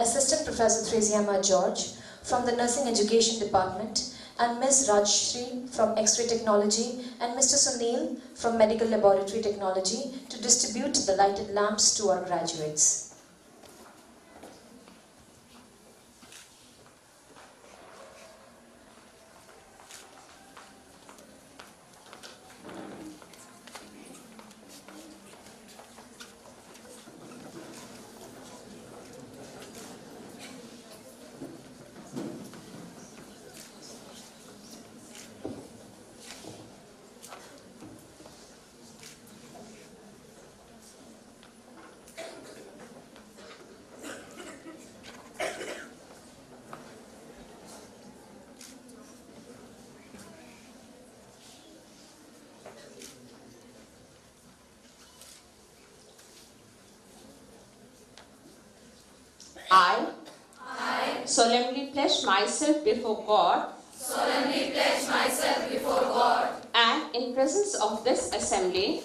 Assistant Professor Thresiama George from the Nursing Education Department, and Ms. Rajshri from X-ray Technology and Mr. Sunil from Medical Laboratory Technology to distribute the lighted lamps to our graduates. I solemnly pledge myself before God and in presence of this assembly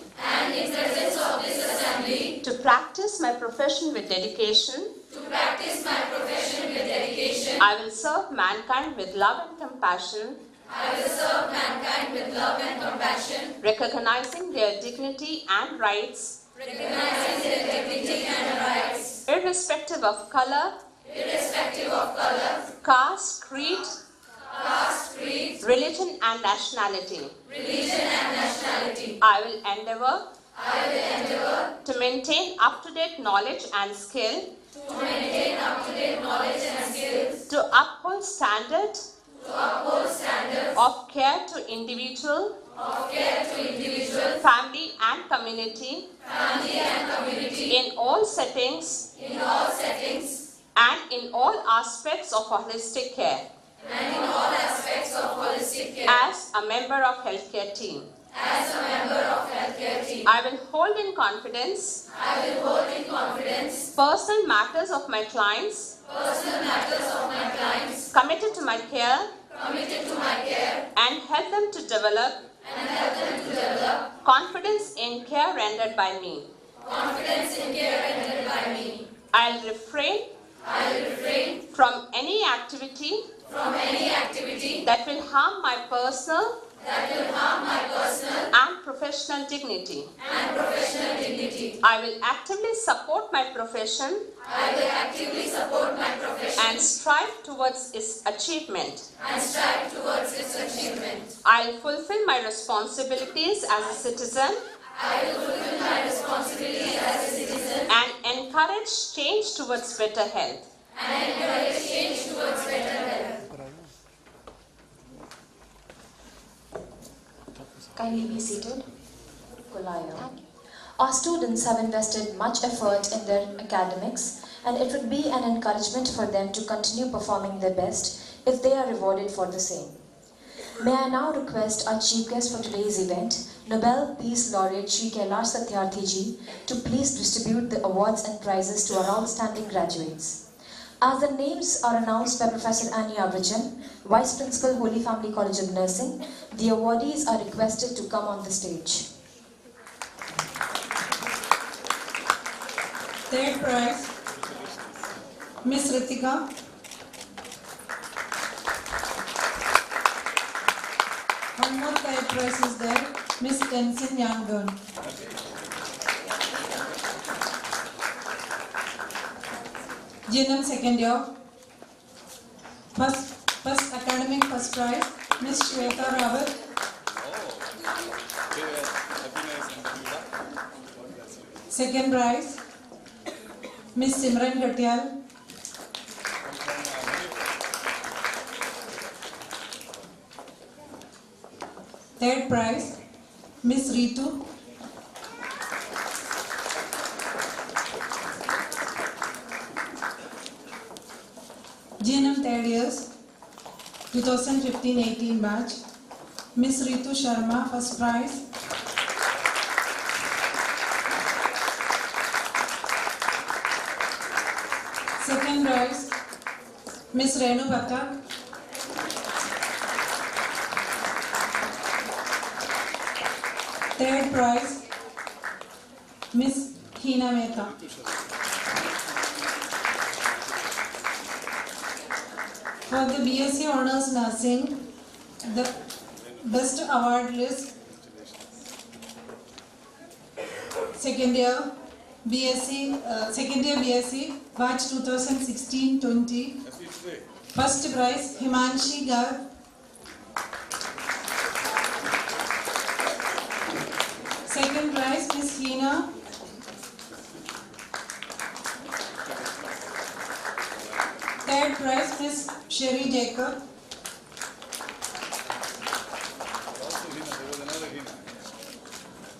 to practice my profession with dedication. I will serve mankind with love and compassion. Recognizing their dignity and rights. Irrespective of color, caste, creed, religion and nationality. I will endeavor to maintain up-to-date knowledge and skill, to uphold standard of care to individual, family and community, in all settings, and in all aspects of holistic care, as a member of healthcare team. I will hold in confidence personal matters of my clients, committed to my care, and help them to develop confidence in care rendered by me. I'll refrain from any activity that will harm my personal and professional dignity. I will actively support my profession and strive towards its achievement. I will fulfill my responsibilities as a citizen and encourage change towards better health. Kindly be seated. Our students have invested much effort in their academics, and it would be an encouragement for them to continue performing their best if they are rewarded for the same. May I now request our chief guest for today's event, Nobel Peace Laureate Shri Kailash Satyarthi Ji, to please distribute the awards and prizes to our outstanding graduates. As the names are announced by Professor Annie Abrajan, Vice Principal, Holy Family College of Nursing, the awardees are requested to come on the stage. Third prize, Miss Ritika. One more third prize is there, Miss Tenzin Yangon. Jinam second year. First academic first prize, Miss Shweta Rawat. Second prize, Miss Simran Gatial. Third prize, Miss Ritu. GNM third years, 2015-18 batch, Miss Ritu Sharma, first prize. Second prize, Miss Renu Batak. Third prize, Miss Hina Mehta. For the BSc Honours Nursing, the best award list, second year BSc, batch 2016-20. First prize, Himanshi Gar. Second prize, Miss Hina. Third prize, Miss Sherry Jacob.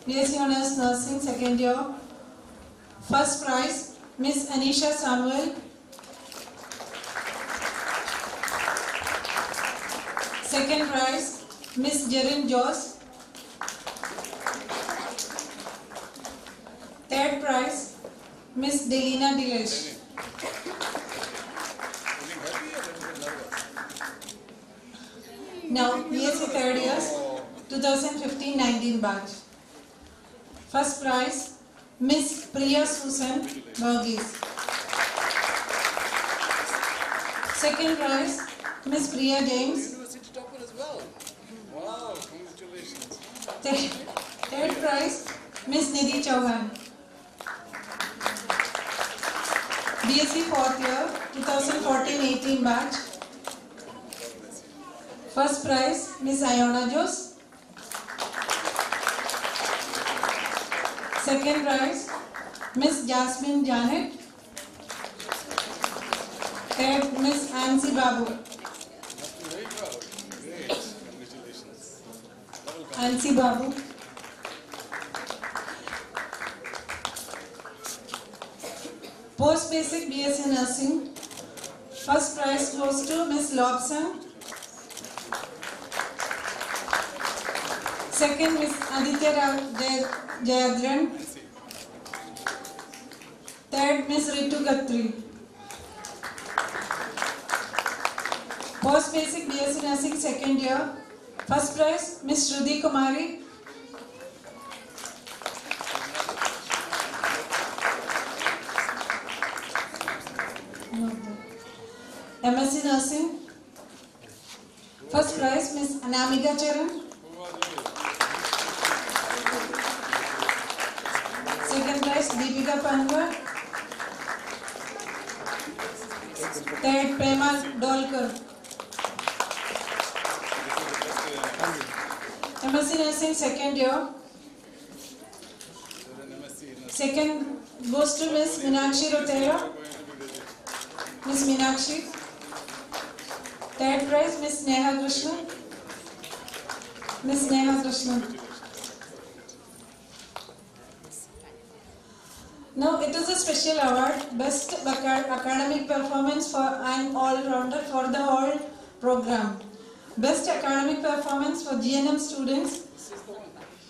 BSc Honours Nursing, second year. First prize, Miss Anisha Samuel. Second prize, Miss Jerin Joss. Third prize, Miss Delina Dilesh. Now, BSc third years, 2015-19 batch. First prize, Miss Priya Susan Burgess. Second prize, Miss Priya James. University topper as well. Wow, congratulations. Third prize, Miss Nidhi Chauhan. BSc fourth year, 2014-18 batch. First prize, Miss Iona Jose. Second prize, Miss Jasmine Janet. Third, Miss Ansi Babu. Very proud. Great. Congratulations. Ansi Babu. Post basic BSc Nursing. First prize goes to Miss Lobson. Second, Miss Aditya Jayadran. Third, Miss Ritu Khatri. Post basic BSc Nursing, second year. First prize, Miss Shruti Kumari. MSc Nursing. First prize, Miss Anamika Charan. Second prize, Deepika Panwar. Third, Prema Dolkar. MSc Nursing, second year. Second goes to Miss Meenakshi Rotera. Miss Meenakshi. Third prize, Miss Neha Krishnan. Miss Neha Krishnan. Now it is a special award, Best Academic Performance for an All-Rounder for the whole program. Best Academic Performance for GNM students,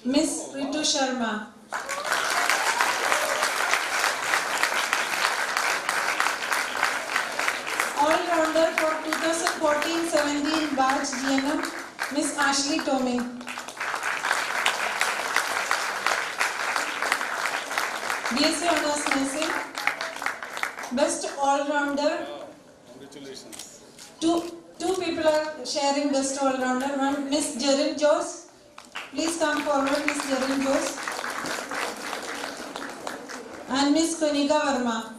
Miss Ritu Sharma. All-Rounder for 2014-17 batch GNM, Miss Ashley Tomei. BSc Honours Nursing, Best All-Rounder. Congratulations. Two people are sharing Best All-Rounder. One, Miss Jerin Jose. Please come forward, Miss Jerin Jose. And Miss Kanika Verma.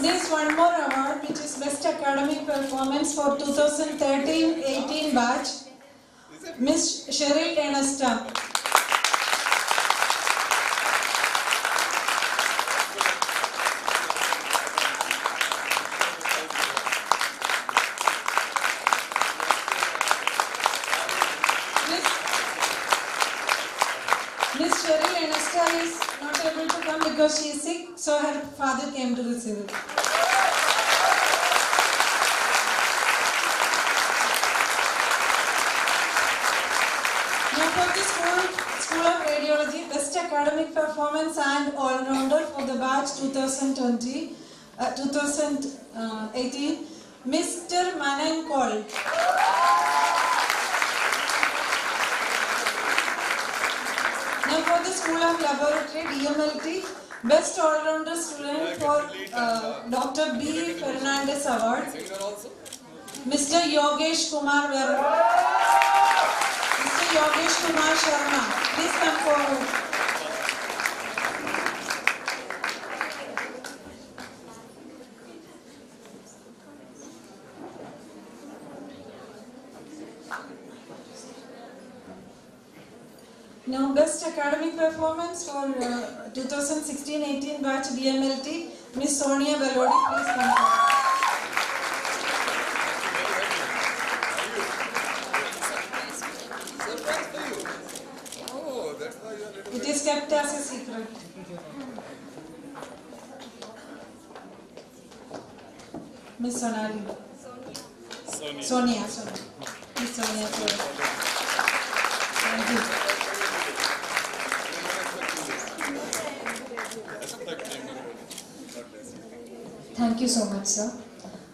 There is one more award, which is Best Academic Performance for 2013-18 batch. Miss Cheryl Enesta. Miss Cheryl Enesta is not able to come because she is sick, so her father came to receive it. Now for the School of Radiology, Best Academic Performance and All-Rounder for the batch 2018, Mr. Manan Cole. Now for the School of Laboratory, DMLT, Best All-Rounder Student for Dr. B. Fernandez Award, Singer also? Mr. Yogesh Kumar Verma. Mr. Yogesh Kumar Sharma, please come forward. Now, Best Academic Performance for 2016-18 batch DMLT, Miss Sonia Balodi, please come forward. Surprise for you. Oh, that's why you are little It is kept as a secret. Miss Sonali. Sonia. Miss Sonia. Thank you. Thank you so much, sir.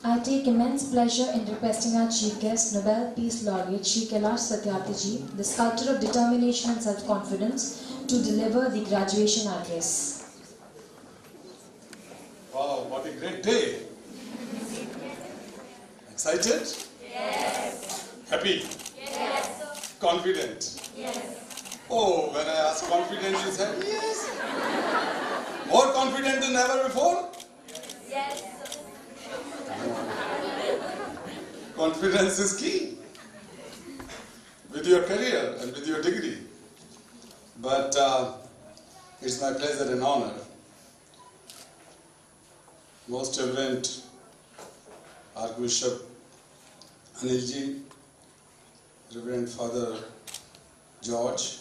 I take immense pleasure in requesting our Chief Guest, Nobel Peace Laureate Shri Kailash Satyarthi, the sculptor of determination and self-confidence, to deliver the graduation address. Wow, what a great day! Excited? Yes. Happy? Yes. Confident? Yes. Oh, when I asked confident, you said yes. More confident than ever before? Yes. Confidence is key with your career and with your degree. But it's my pleasure and honor, Most Reverend Archbishop Anilji, Reverend Father George,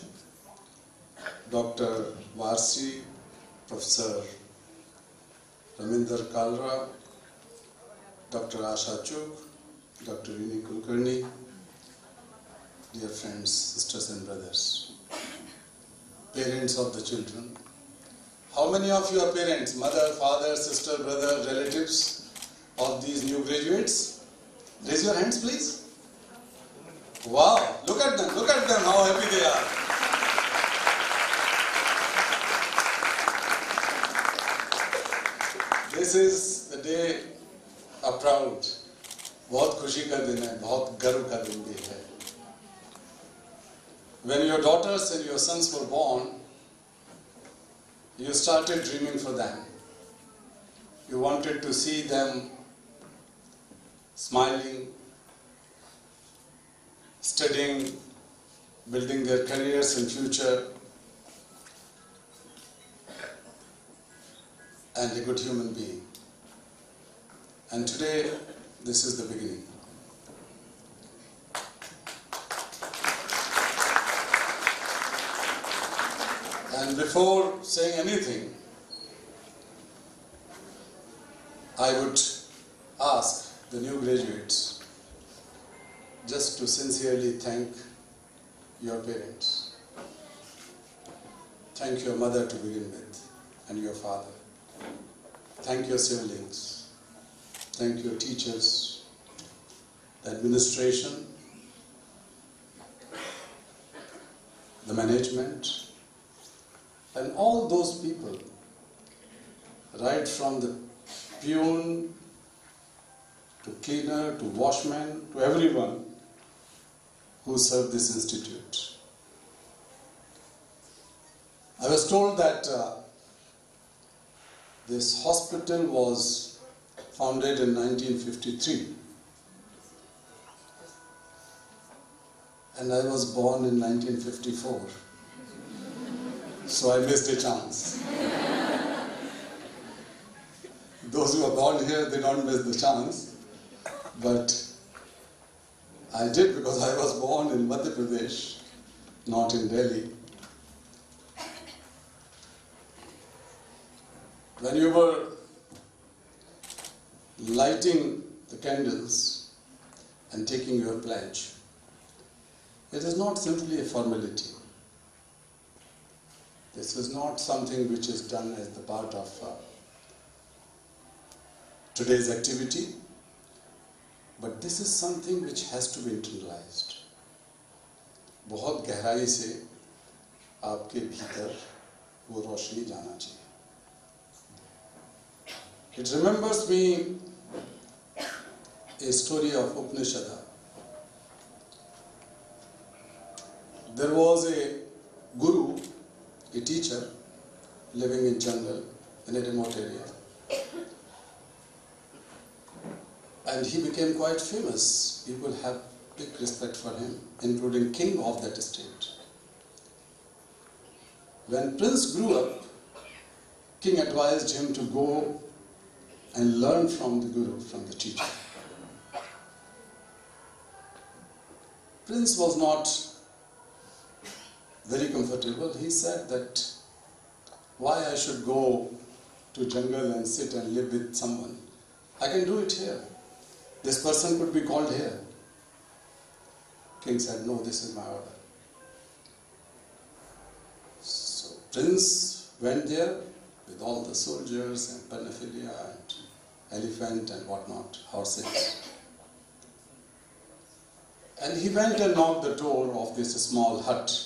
Dr. Varsi, Professor Raminder Kalra, Dr. Asha Chuk, Dr. Rini Kulkarni, dear friends, sisters and brothers, parents of the children. How many of you are parents? Mother, father, sister, brother, relatives of these new graduates? Raise your hands, please. Wow, look at them, how happy they are. This is the day of proud. बहुत खुशी का दिन है, बहुत गर्व का दिन भी है. When your daughters and your sons were born, you started dreaming for them. You wanted to see them smiling, studying, building their careers and future, and a good human being. And today, this is the beginning. And before saying anything, I would ask the new graduates just to sincerely thank your parents. Thank your mother to begin with, and your father. Thank your siblings. Thank your teachers, the administration, the management, and all those people, right from the peon to cleaner to washman to everyone who served this institute. I was told that this hospital was founded in 1953, and I was born in 1954, so I missed a chance. Those who are born here, they don't miss the chance, but I did, because I was born in Madhya Pradesh, not in Delhi. When you were lighting the candles and taking your pledge, it is not simply a formality. This is not something which is done as the part of today's activity, but this is something which has to be internalized. बहुत गहराई से आपके भीतर वो रोशनी जाना चाहिए. It remembers me a story of Upanishad. There was a guru, a teacher, living in jungle in a remote area. And he became quite famous. People have big respect for him, including king of that state. When Prince grew up, king advised him to go and learn from the guru, from the teacher. Prince was not very comfortable. He said that why I should go to jungle and sit and live with someone. I can do it here. This person could be called here. King said, no, this is my order. So Prince went there with all the soldiers and paraphernalia and elephant and whatnot, horses. And he went and knocked the door of this small hut.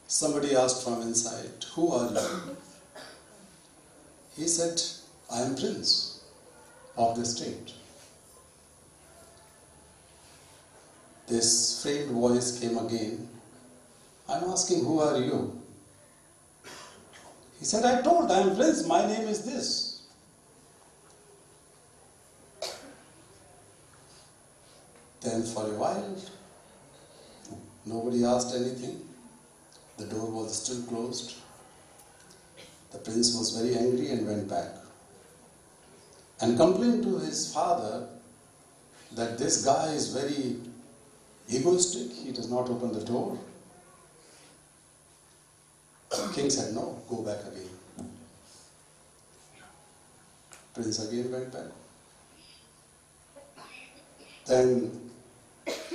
Somebody asked from inside, who are you? He said, I am Prince of the state. This framed voice came again. I'm asking, who are you? He said, I told, I am Prince, my name is this. Then for a while, nobody asked anything. The door was still closed. The prince was very angry and went back and complained to his father that this guy is very egoistic, he does not open the door. The king said, no, go back again. Prince again went back. Then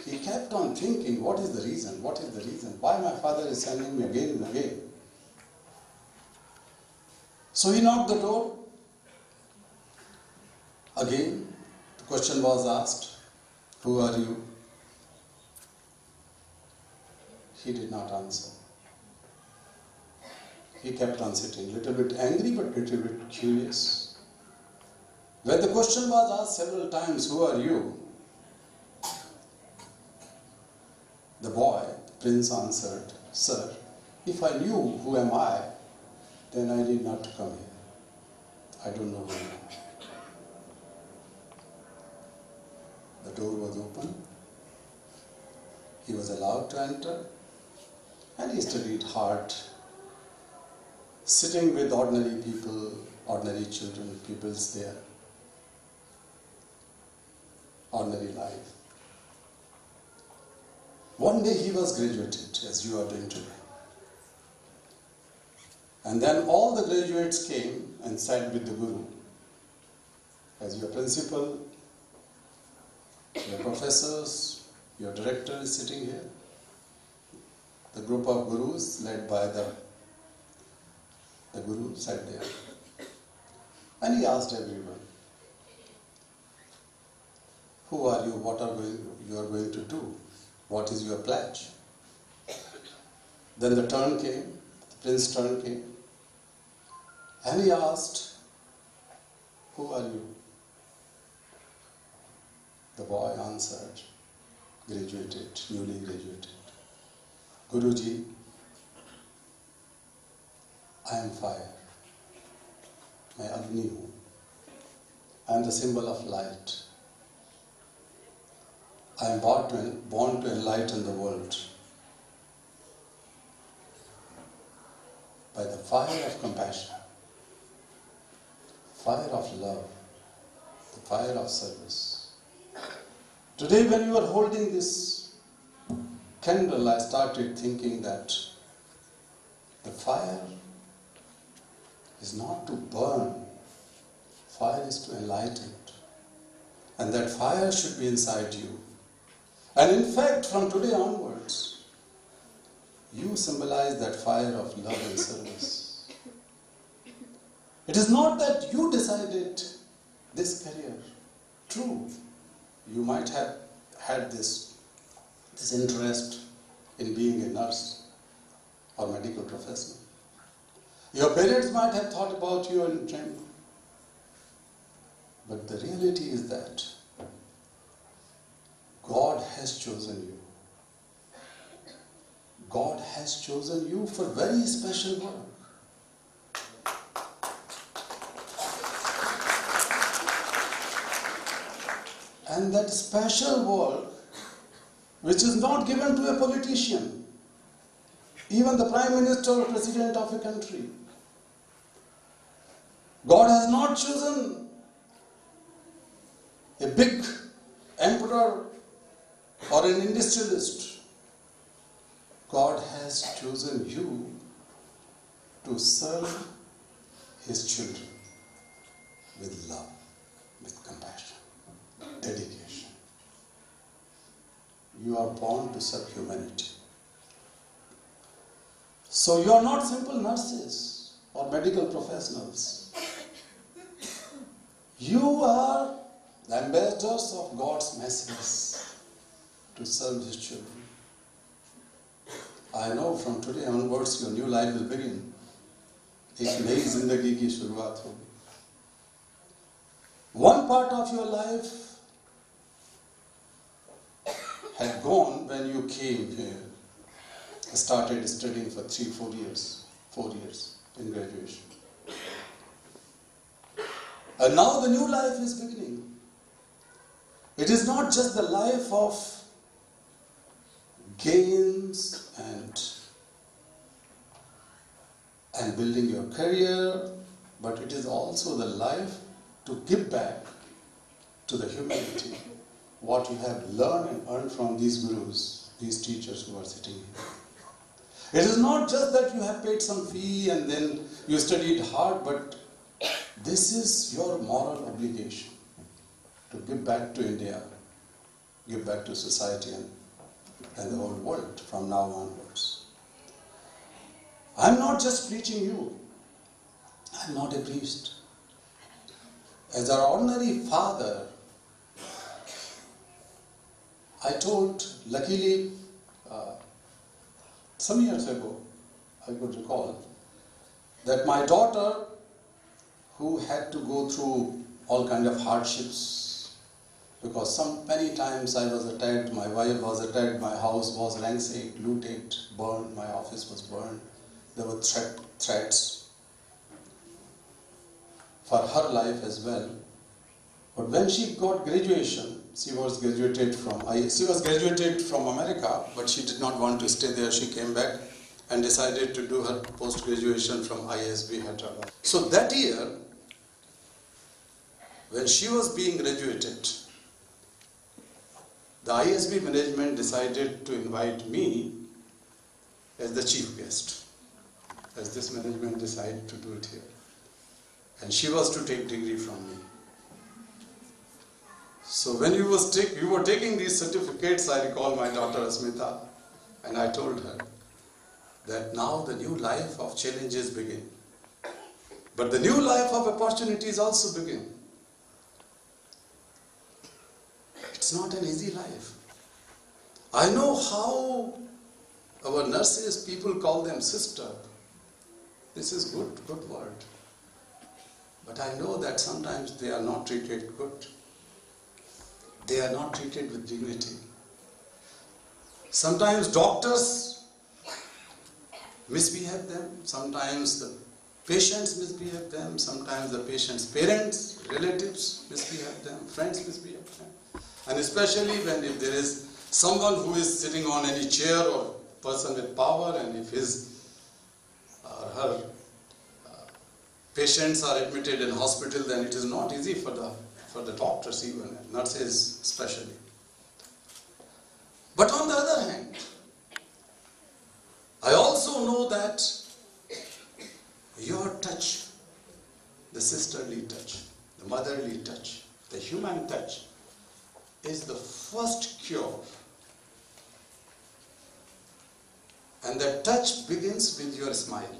he kept on thinking, what is the reason? What is the reason? Why my father is sending me again and again? So he knocked the door. Again, the question was asked, who are you? He did not answer. He kept on sitting, a little bit angry but a little bit curious. When the question was asked several times, who are you? The boy, the prince answered, sir, if I knew who am I, then I need not come here. I don't know who I am. The door was open. He was allowed to enter and he studied hard, sitting with ordinary people, ordinary children, pupils there. Ordinary life. One day he was graduated, as you are doing today. And then all the graduates came and sat with the Guru. As your principal, your professors, your director is sitting here. The group of Gurus led by the Guru sat there. And he asked everyone, who are you? What are you are going to do? What is your pledge? Then the turn came, the prince's turn came, and he asked, who are you? The boy answered, graduated, newly graduated. Guruji, I am fire. I am Agni. I am the symbol of light. I am born to enlighten the world by the fire of compassion, fire of love, the fire of service. Today when you are holding this candle, I started thinking that the fire is not to burn, fire is to enlighten. And that fire should be inside you. And in fact, from today onwards, you symbolize that fire of love and service. It is not that you decided this career. True, you might have had this this interest in being a nurse or medical professional. Your parents might have thought about you in dream, but the reality is that God has chosen you. God has chosen you for very special work. And that special work, which is not given to a politician, even the Prime Minister or President of a country. God has not chosen a big emperor or an industrialist. God has chosen you to serve His children with love, with compassion, dedication. You are born to serve humanity. So you are not simple nurses or medical professionals. You are the ambassadors of God's message to serve His children. I know from today onwards your new life will begin. एक नई जिंदगी की शुरुआत होगी. One part of your life had gone when you came here, started studying for 4 years in graduation. And now the new life is beginning. It is not just the life of gains and building your career, but it is also the life to give back to the humanity what you have learned and earned from these gurus, these teachers who are sitting here. It is not just that you have paid some fee and then you studied hard, but this is your moral obligation to give back to India, give back to society and the whole world from now onwards. I'm not just preaching you. I'm not a priest. As our ordinary father, I told, luckily, some years ago, I could recall, that my daughter, who had to go through all kind of hardships, because many times I was attacked, my wife was attacked, my house was ransacked, looted, burned, my office was burned. There were threats for her life as well. But when she got graduation, she was graduated from America, but she did not want to stay there. She came back and decided to do her post-graduation from ISB Hyderabad. So that year, when she was being graduated, the ISB management decided to invite me as the chief guest, as this management decided to do it here. And she was to take degree from me. So when you were taking these certificates, I recall my daughter Asmita, and I told her that now the new life of challenges begin. But the new life of opportunities also begin. It's not an easy life. I know how our nurses, people call them sister. This is good word. But I know that sometimes they are not treated good. They are not treated with dignity. Sometimes doctors misbehave them. Sometimes the patients misbehave them. Sometimes the patient's parents, relatives misbehave them. Friends misbehave them. And especially if there is someone who is sitting on any chair or person with power, and if his or her patients are admitted in hospital, then it is not easy for the doctors even, and nurses especially. But on the other hand, I also know that your touch, the sisterly touch, the motherly touch, the human touch, is the first cure. And that touch begins with your smile.